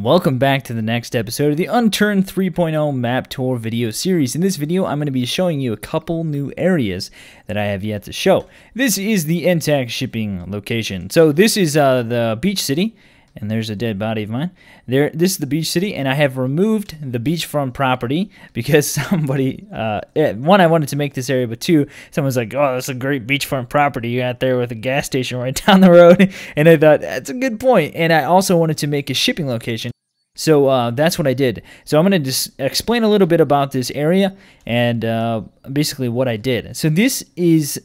Welcome back to the next episode of the Unturned 3.0 map tour video series. In this video, I'm going to be showing you a couple new areas that I have yet to show. This is the Entakt shipping location. So this is the beach city, and there's a dead body of mine. This is the beach city, and I have removed the beachfront property because somebody, one, I wanted to make this area, but two, someone's like, oh, that's a great beachfront property you got there with a gas station right down the road. And I thought, that's a good point. And I also wanted to make a shipping location. So that's what I did. So I'm going to just explain a little bit about this area and basically what I did. So this is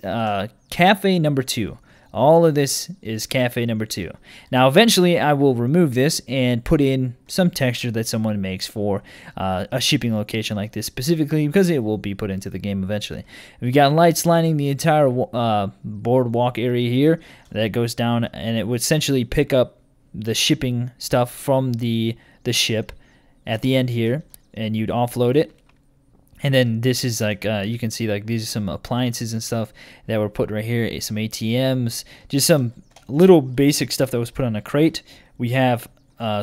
cafe number 2. All of this is cafe number 2. Now, eventually, I will remove this and put in some texture that someone makes for a shipping location like this, specifically because it will be put into the game eventually. We've got lights lining the entire boardwalk area here that goes down, and it would essentially pick up the shipping stuff from the ship at the end here, and you'd offload it. And then this is like, you can see like these are some appliances and stuff that were put right here, some ATMs, just some little basic stuff that was put on a crate. We have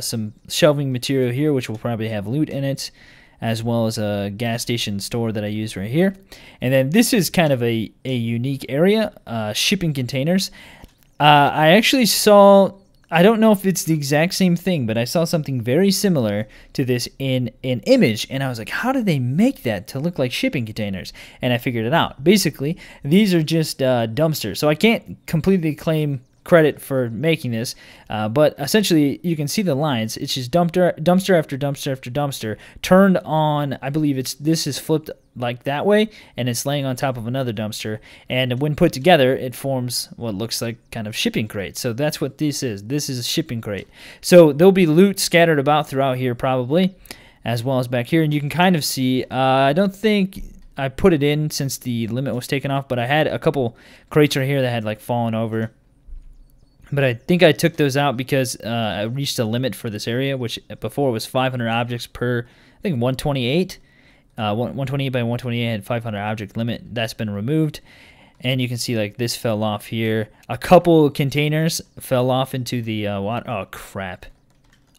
some shelving material here, which will probably have loot in it, as well as a gas station store that I use right here. And then this is kind of a unique area, shipping containers. I actually saw, I don't know if it's the exact same thing, but I saw something very similar to this in an image, and I was like, how did they make that to look like shipping containers? And I figured it out. Basically, these are just dumpsters, so I can't completely claim credit for making this, but essentially you can see the lines. It's just dumpster after dumpster after dumpster turned on. I believe this is flipped like that way, and it's laying on top of another dumpster, and when put together it forms what looks like kind of shipping crate. So that's what this is. This is a shipping crate. So there'll be loot scattered about throughout here probably, as well as back here, and you can kind of see, I don't think I put it in since the limit was taken off, but I had a couple crates right here that had like fallen over. But I think I took those out because I reached a limit for this area, which before was 500 objects per, I think 128. 128 by 128 had 500 object limit. That's been removed. And you can see like this fell off here. A couple containers fell off into the water. Oh, crap.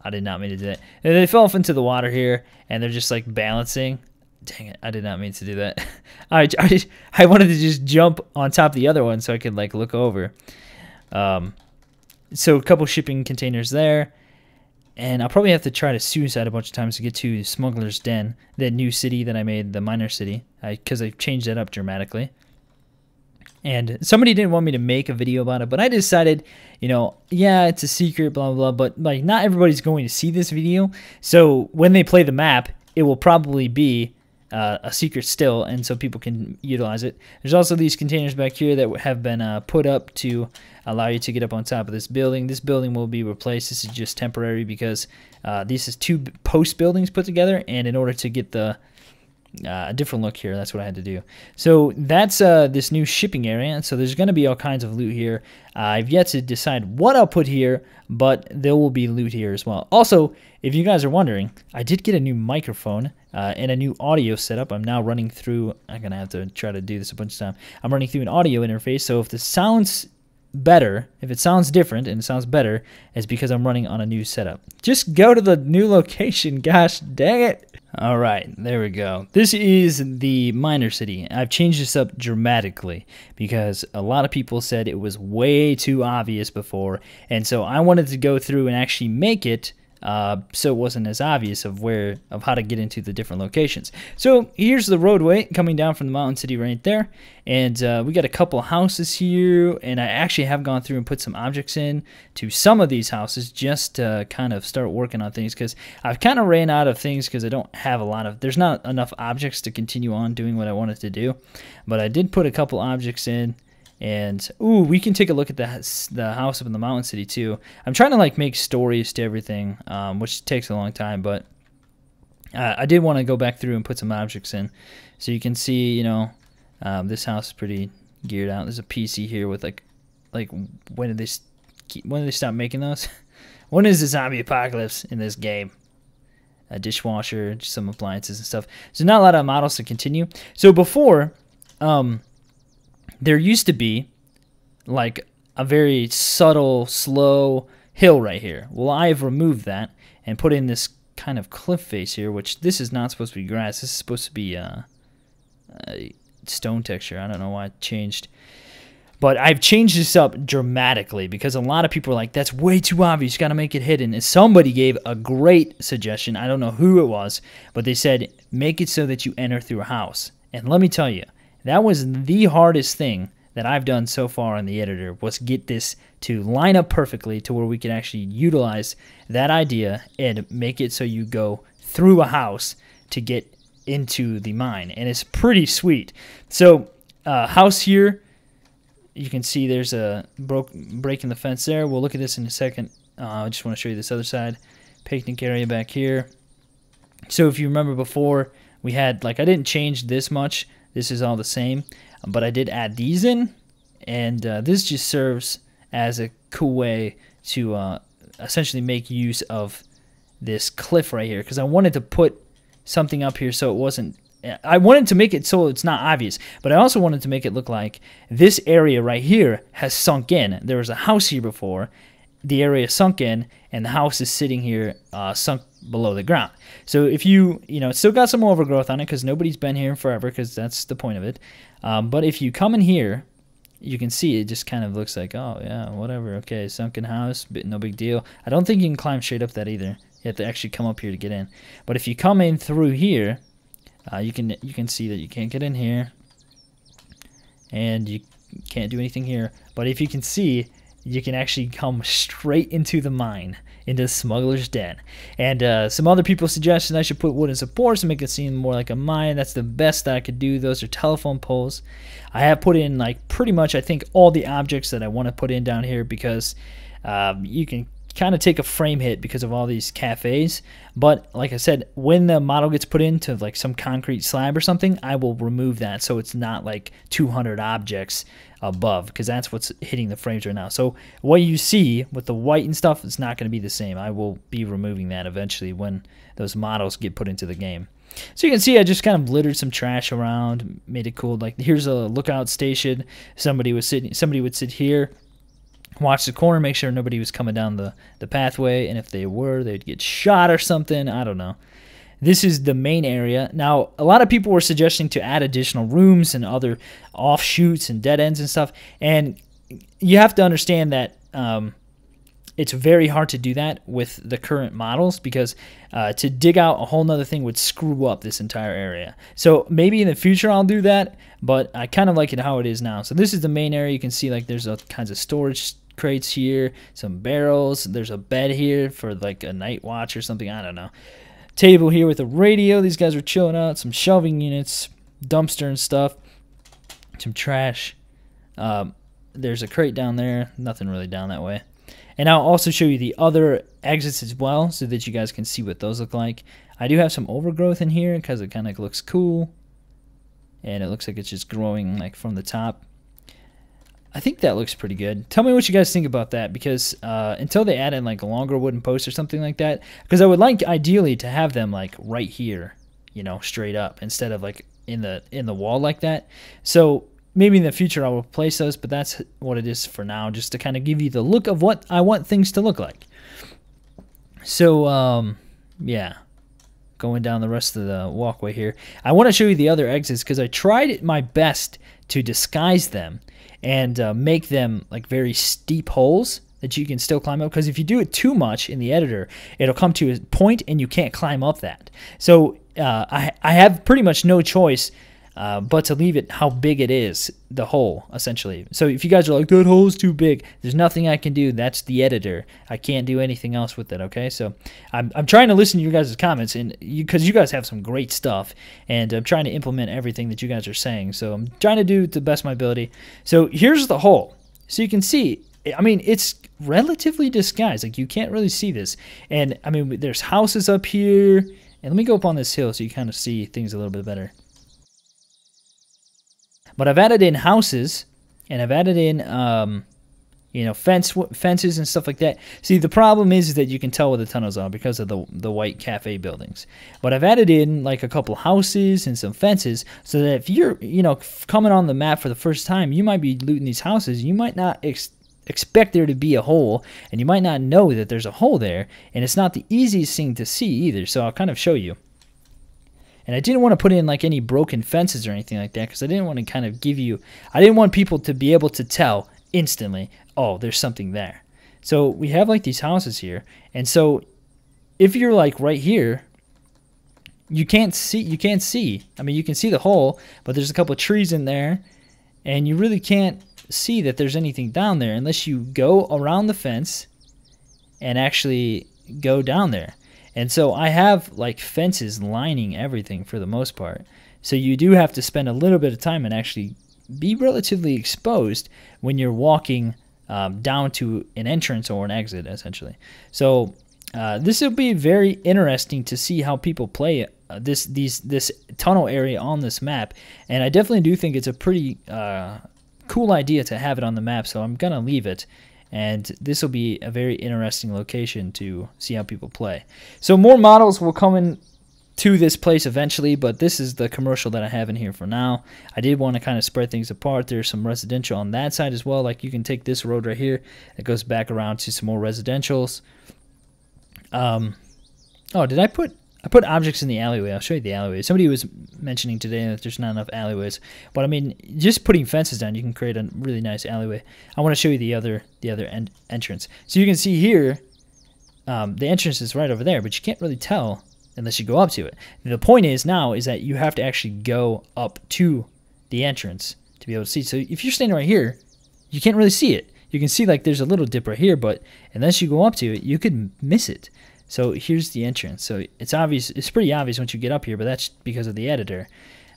I did not mean to do that. They fell off into the water here, and they're just like balancing. Dang it, I did not mean to do that. I wanted to just jump on top of the other one so I could like look over. So a couple shipping containers there, and I'll probably have to try to suicide a bunch of times to get to Smuggler's Den, that new city that I made, the miner city, because I changed that up dramatically. And somebody didn't want me to make a video about it, but I decided, you know, yeah, it's a secret, blah, blah, blah, but like not everybody's going to see this video, so when they play the map, it will probably be a secret still, and so people can utilize it. There's also these containers back here that have been put up to allow you to get up on top of this building. This building will be replaced. This is just temporary because this is 2 post buildings put together, and in order to get the a different look here, that's what I had to do. So that's this new shipping area, so there's going to be all kinds of loot here. I've yet to decide what I'll put here, but there will be loot here as well. Also, if you guys are wondering, I did get a new microphone and a new audio setup. I'm now running through, I'm going to have to try to do this a bunch of times. I'm running through an audio interface, so if this sounds better, if it sounds different and it sounds better, it's because I'm running on a new setup. Just go to the new location, gosh dang it. All right, there we go. This is the miner city. I've changed this up dramatically because a lot of people said it was way too obvious before, and so I wanted to go through and actually make it so it wasn't as obvious of how to get into the different locations. So here's the roadway coming down from the mountain city right there, and we got a couple houses here, and I actually have gone through and put some objects in to some of these houses just to kind of start working on things, because I've kind of ran out of things because I don't have there's not enough objects to continue on doing what I wanted to do. But I did put a couple objects in. And ooh, we can take a look at the house up in the mountain city too. I'm trying to like make stories to everything, which takes a long time, but I did want to go back through and put some objects in, so you can see, you know, this house is pretty geared out. There's a PC here with like when did they stop making those? When is the zombie apocalypse in this game? A dishwasher, just some appliances and stuff. So not a lot of models to continue. So before, there used to be like a very subtle, slow hill right here. Well, I've removed that, and put in this kind of cliff face here, which this is not supposed to be grass. This is supposed to be stone texture. I don't know why it changed. But I've changed this up dramatically because a lot of people are like, that's way too obvious. You got to make it hidden. And somebody gave a great suggestion. I don't know who it was, but they said, make it so that you enter through a house. And let me tell you, that was the hardest thing that I've done so far on the editor, was get this to line up perfectly to where we can actually utilize that idea and make it so you go through a house to get into the mine. And it's pretty sweet. So house here, you can see there's a break in the fence there. We'll look at this in a second. I just want to show you this other side. Picnic area back here. So if you remember before, we had, like, I didn't change this much. This is all the same. But I did add these in. And this just serves as a cool way to essentially make use of this cliff right here. Because I wanted to put something up here so it wasn't... I wanted to make it so it's not obvious, but I also wanted to make it look like this area right here has sunk in. There was a house here before, the area sunk in, and the house is sitting here sunk below the ground. So if it's still got some overgrowth on it because nobody's been here forever, because that's the point of it. But if you come in here, you can see it just kind of looks like, oh yeah, whatever, okay, sunken house, but no big deal. I don't think you can climb straight up that either. You have to actually come up here to get in. But if you come in through here, you can see that you can't get in here, and you can't do anything here. But if you can see, you can actually come straight into the mine, into Smuggler's Den. And some other people suggested I should put wooden supports to make it seem more like a mine. That's the best that I could do. Those are telephone poles. I have put in, like, pretty much, I think, all the objects that I want to put in down here, because you can kind of take a frame hit because of all these cafes. But like I said, when the model gets put into like some concrete slab or something, I will remove that so it's not like 200 objects above, because that's what's hitting the frames right now. So what you see with the white and stuff is not going to be the same. I will be removing that eventually when those models get put into the game. So you can see I just kind of littered some trash around, made it cool. Like, here's a lookout station. Somebody would sit here, watch the corner, make sure nobody was coming down the pathway, and if they were, they'd get shot or something. I don't know. This is the main area. Now, a lot of people were suggesting to add additional rooms and other offshoots and dead ends and stuff, and you have to understand that it's very hard to do that with the current models, because to dig out a whole nother thing would screw up this entire area. So maybe in the future I'll do that, but I kind of like it how it is now. So this is the main area. You can see, like, there's all kinds of storage crates here, some barrels, there's a bed here for like a night watch or something, I don't know. Table here with a radio. These guys are chilling out. Some shelving units, dumpster and stuff, some trash. There's a crate down there, nothing really down that way. And I'll also show you the other exits as well, so that you guys can see what those look like. I do have some overgrowth in here because it kind of looks cool, and it looks like it's just growing like from the top. I think that looks pretty good. Tell me what you guys think about that, because until they add in like a longer wooden post or something like that, because I would like ideally to have them like right here, straight up, instead of like in the wall like that. So maybe in the future I'll replace those, but that's what it is for now, just to kind of give you the look of what I want things to look like. So yeah, going down the rest of the walkway here, I want to show you the other exits, because I tried my best to disguise them and make them like very steep holes that you can still climb up, because if you do it too much in the editor, it'll come to a point and you can't climb up that. So I have pretty much no choice but to leave it how big it is, the hole, essentially. So if you guys are like, that hole's too big, there's nothing I can do. That's the editor. I can't do anything else with it, okay? So I'm trying to listen to your guys' comments, and because you guys have some great stuff, and I'm trying to implement everything that you guys are saying. So I'm trying to do it to the best of my ability. So here's the hole. So you can see, I mean, it's relatively disguised. Like, you can't really see this. And, I mean, there's houses up here. And let me go up on this hill so you kind of see things a little bit better. But I've added in houses, and I've added in, fences and stuff like that. See, the problem is that you can tell where the tunnels are because of the white cafe buildings. But I've added in like a couple houses and some fences, so that if you're, coming on the map for the first time, you might be looting these houses. You might not expect there to be a hole, and you might not know that there's a hole there, and it's not the easiest thing to see either, so I'll kind of show you. And I didn't want to put in like any broken fences or anything like that, because I didn't want to kind of give you, I didn't want people to be able to tell instantly, oh, there's something there. So we have like these houses here, and so if you're like right here, you can't see. I mean, you can see the hole, but there's a couple of trees in there, and you really can't see that there's anything down there unless you go around the fence and actually go down there. And so I have like fences lining everything for the most part. So you do have to spend a little bit of time and actually be relatively exposed when you're walking down to an entrance or an exit, essentially. So this will be very interesting to see how people play this tunnel area on this map. And I definitely do think it's a pretty cool idea to have it on the map, so I'm gonna leave it, and this will be a very interesting location to see how people play. So more models will come in to this place eventually, but this is the commercial that I have in here for now. I did want to kind of spread things apart. There's some residential on that side as well. Like you can take this road right here that goes back around to some more residentials. Oh, did I put objects in the alleyway? I'll show you the alleyway. Somebody was mentioning today that there's not enough alleyways, but I mean, just putting fences down, you can create a really nice alleyway. I want to show you the other entrance. So you can see here, the entrance is right over there, but you can't really tell unless you go up to it. The point is now is that you have to actually go up to the entrance to be able to see. So if you're standing right here, you can't really see it. You can see like there's a little dip right here, but unless you go up to it, you could miss it. So here's the entrance. So it's obvious. It's pretty obvious once you get up here, but that's because of the editor.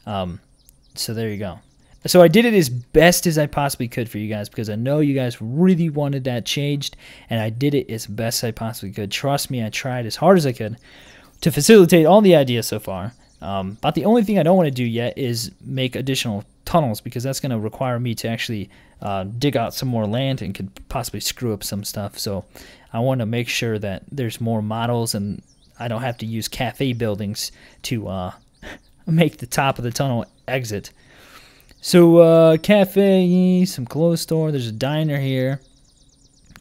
So there you go. So I did it as best as I possibly could for you guys, because I know you guys really wanted that changed, and I did it as best I possibly could. Trust me, I tried as hard as I could to facilitate all the ideas so far. But the only thing I don't want to do yet is make additional tunnels, because that's going to require me to actually dig out some more land and could possibly screw up some stuff. So I want to make sure that there's more models and I don't have to use cafe buildings to make the top of the tunnel exit. So cafe, some clothes store, there's a diner here.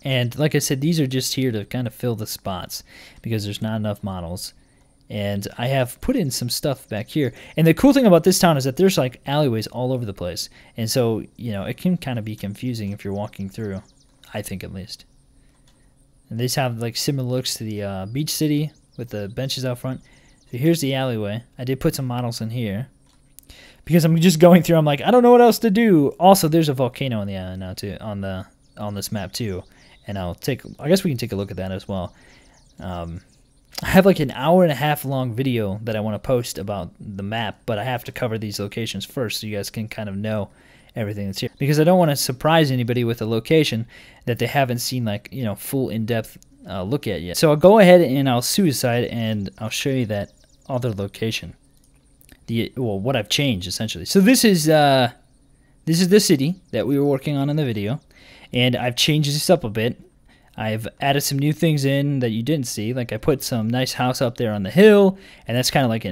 And like I said, these are just here to kind of fill the spots because there's not enough models. And I have put in some stuff back here. And the cool thing about this town is that there's like alleyways all over the place. And so, you know, it can kind of be confusing if you're walking through, I think at least. And these have like similar looks to the beach city with the benches out front. So here's the alleyway. I did put some models in here because I'm just going through. I'm like, I don't know what else to do. Also, there's a volcano on the island now too, on this map too. And I guess we can take a look at that as well. I have like an hour-and-a-half long video that I want to post about the map, but I have to cover these locations first so you guys can kind of know everything that's here. Because I don't want to surprise anybody with a location that they haven't seen, like, you know, full in-depth look at yet. So I'll go ahead and I'll suicide and I'll show you that other location. Well, what I've changed essentially. So this is the city that we were working on in the video, and I've changed this up a bit. I've added some new things in that you didn't see. Like I put some nice house up there on the hill, and that's kind of like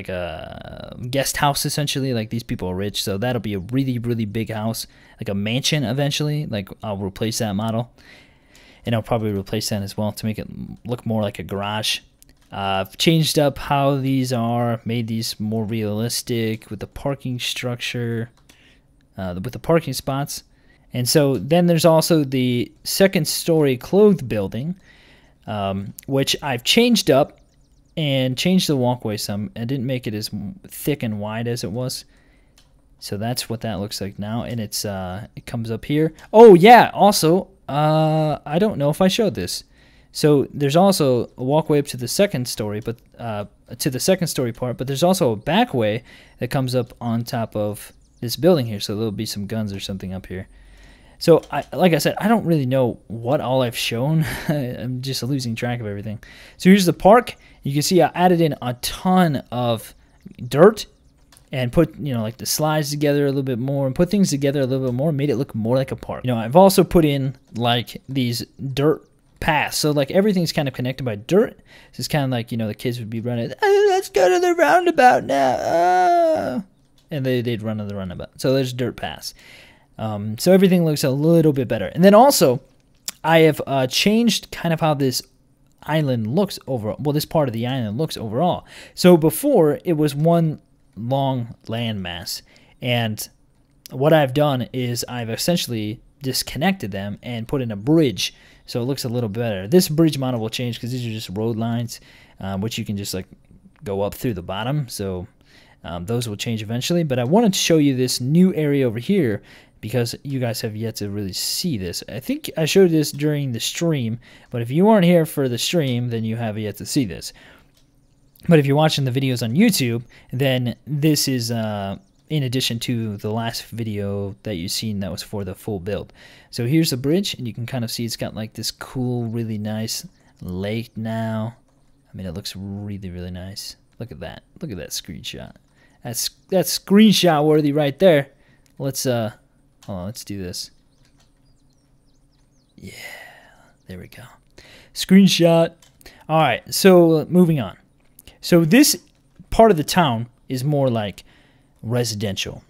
a guest house essentially. Like these people are rich, so that'll be a really, really big house, like a mansion eventually. Like I'll replace that model, and I'll probably replace that as well to make it look more like a garage. I've changed up how these are, made these more realistic with the parking structure, with the parking spots. And so then there's also the second-story clothed building, which I've changed up and changed the walkway some. I didn't make it as thick and wide as it was. So that's what that looks like now, and it comes up here. Oh yeah, also I don't know if I showed this. So there's also a walkway up to the second story, but to the second story part. But there's also a back way that comes up on top of this building here. So there'll be some guns or something up here. So, like I said, I don't really know what all I've shown. I'm just losing track of everything. So here's the park. You can see I added in a ton of dirt and put, you know, like the slides together a little bit more and put things together a little bit more, made it look more like a park. You know, I've also put in like these dirt paths. So like everything's kind of connected by dirt. So it's kind of like, you know, the kids would be running, let's go to the roundabout now. And they'd run to the roundabout. So there's dirt paths. So everything looks a little bit better. And then also, I have changed kind of how this island looks overall. Well, this part of the island looks overall. So before, it was one long landmass. And what I've done is I've essentially disconnected them and put in a bridge. So it looks a little better. This bridge model will change because these are just road lines, which you can just like go up through the bottom. So those will change eventually. But I wanted to show you this new area over here because you guys have yet to really see this. I think I showed this during the stream, but if you weren't here for the stream, then you have yet to see this. But if you're watching the videos on YouTube, then this is in addition to the last video that you've seen that was for the full build. So here's the bridge, and you can kind of see it's got like this cool, really nice lake now. I mean, it looks really, really nice. Look at that. Look at that screenshot. That's screenshot worthy right there. Let's hold on, let's do this. Yeah, there we go. Screenshot. All right, so moving on. So this part of the town is more like residential.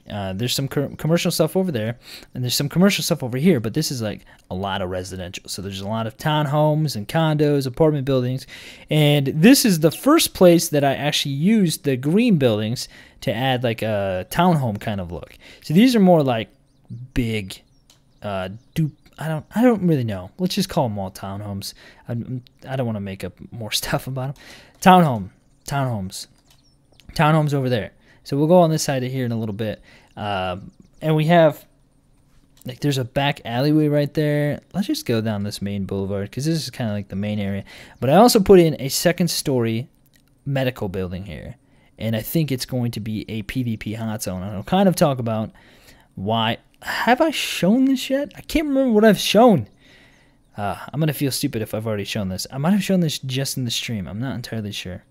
There's some commercial stuff over there, and there's some commercial stuff over here, but this is like a lot of residential. So there's a lot of townhomes and condos, apartment buildings, and this is the first place that I actually used the green buildings to add like a townhome kind of look. So these are more like big, I don't really know. Let's just call them all townhomes. I don't want to make up more stuff about them. Townhomes over there. So we'll go on this side of here in a little bit. And we have, like, there's a back alleyway right there. Let's just go down this main boulevard because this is kind of like the main area. But I also put in a second-story medical building here. And I think it's going to be a PvP hot zone. I'll kind of talk about why. Have I shown this yet? I can't remember what I've shown. I'm going to feel stupid if I've already shown this. I might have shown this just in the stream. I'm not entirely sure.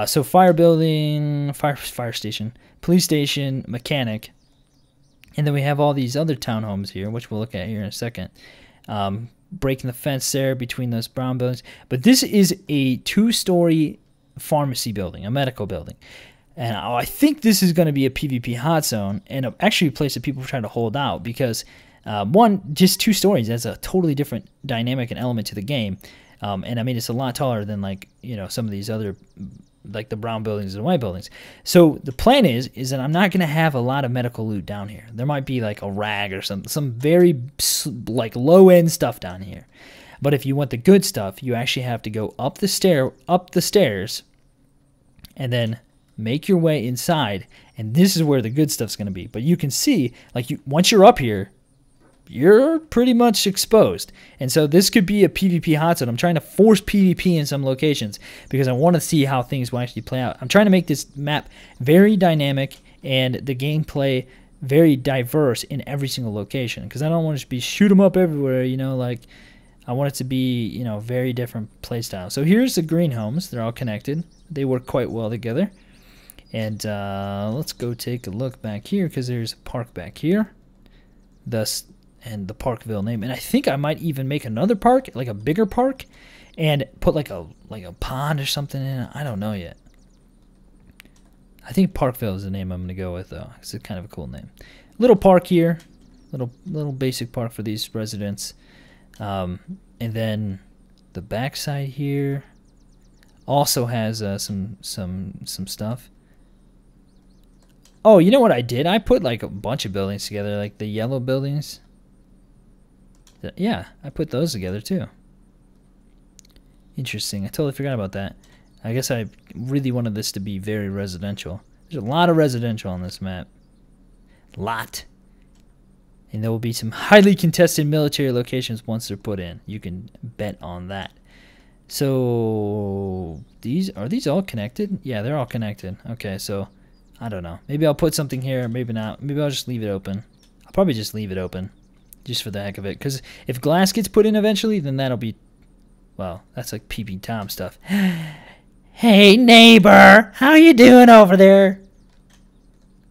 So fire building, fire station, police station, mechanic, and then we have all these other townhomes here, which we'll look at here in a second. Breaking the fence there between those brown buildings. But this is a 2-story pharmacy building, a medical building. And I think this is going to be a PvP hot zone and actually a place that people are trying to hold out because, one, just 2 stories, that's a totally different dynamic and element to the game. And I mean, it's a lot taller than like, you know, some of these other, like the brown buildings and white buildings. So the plan is that I'm not going to have a lot of medical loot down here. There might be like a rag or some very like low end stuff down here. But if you want the good stuff, you actually have to go up the stairs and then make your way inside. And this is where the good stuff's going to be. But you can see, like, once you're up here, you're pretty much exposed. And so this could be a PvP hot zone. I'm trying to force PvP in some locations because I want to see how things will actually play out. I'm trying to make this map very dynamic and the gameplay very diverse in every single location because I don't want to just be shoot them up everywhere, you know, like I want it to be, you know, very different play style. So here's the green homes. They're all connected. They work quite well together. And let's go take a look back here because there's a park back here. Thus, and the Parkville name, and I think I might even make another park, like a bigger park, and put like a pond or something in it. I don't know yet. I think Parkville is the name I'm gonna go with though. It's kind of a cool name. Little park here, little basic park for these residents, and then the backside here also has some stuff. Oh, you know what I did? I put like a bunch of buildings together, like the yellow buildings. Yeah, I put those together too. Interesting. I totally forgot about that. I guess I really wanted this to be very residential. There's a lot of residential on this map. A lot. And there will be some highly contested military locations once they're put in. You can bet on that. So, are these all connected? Yeah, they're all connected. Okay, so I don't know. Maybe I'll put something here, maybe not. Maybe I'll just leave it open. I'll probably just leave it open. Just for the heck of it. Because if glass gets put in eventually, then that'll be... Well, that's like PP Tom stuff. Hey, neighbor! How you doing over there?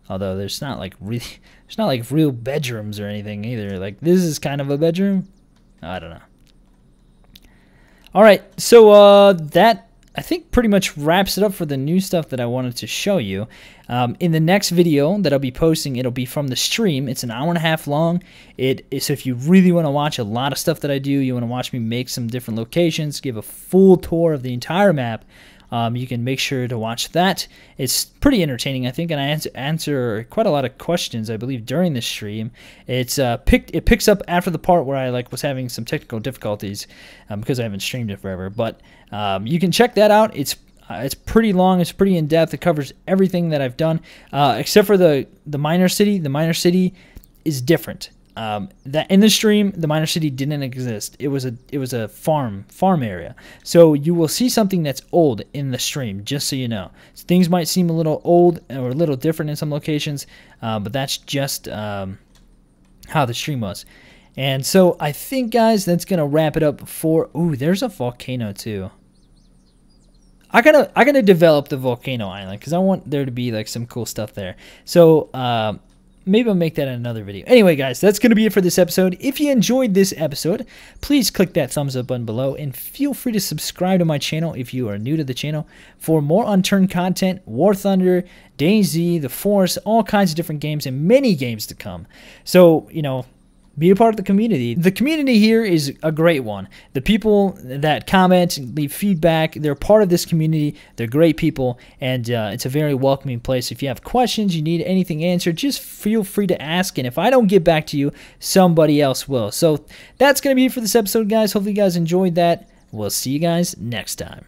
Although there's not like real bedrooms or anything either. Like, this is kind of a bedroom? I don't know. Alright, so that I think pretty much wraps it up for the new stuff that I wanted to show you. In the next video that I'll be posting, it'll be from the stream. It's an hour and a half long. So if you really want to watch a lot of stuff that I do, you want to watch me make some different locations, give a full tour of the entire map, you can make sure to watch that. It's pretty entertaining, I think, and I answer quite a lot of questions, I believe, during the stream. It picks up after the part where I was having some technical difficulties because I haven't streamed it forever. But you can check that out. It's pretty long. It's pretty in depth. It covers everything that I've done, except for the minor city. The minor city is different. That in the stream, the minor city didn't exist. It was a farm area. So you will see something that's old in the stream, just so you know. So things might seem a little old or a little different in some locations, but that's just how the stream was. And so I think, guys, that's gonna wrap it up for. Ooh, there's a volcano too. I gotta develop the volcano island because I want there to be like some cool stuff there. So maybe I'll make that in another video. Anyway, guys, that's going to be it for this episode. If you enjoyed this episode, please click that thumbs up button below and feel free to subscribe to my channel if you are new to the channel for more Unturned content, War Thunder, DayZ, The Force, all kinds of different games and many games to come. So, you know, be a part of the community. The community here is a great one. The people that comment, leave feedback, they're part of this community. They're great people, and it's a very welcoming place. If you have questions, you need anything answered, just feel free to ask, and if I don't get back to you, somebody else will. So that's going to be it for this episode, guys. Hopefully you guys enjoyed that. We'll see you guys next time.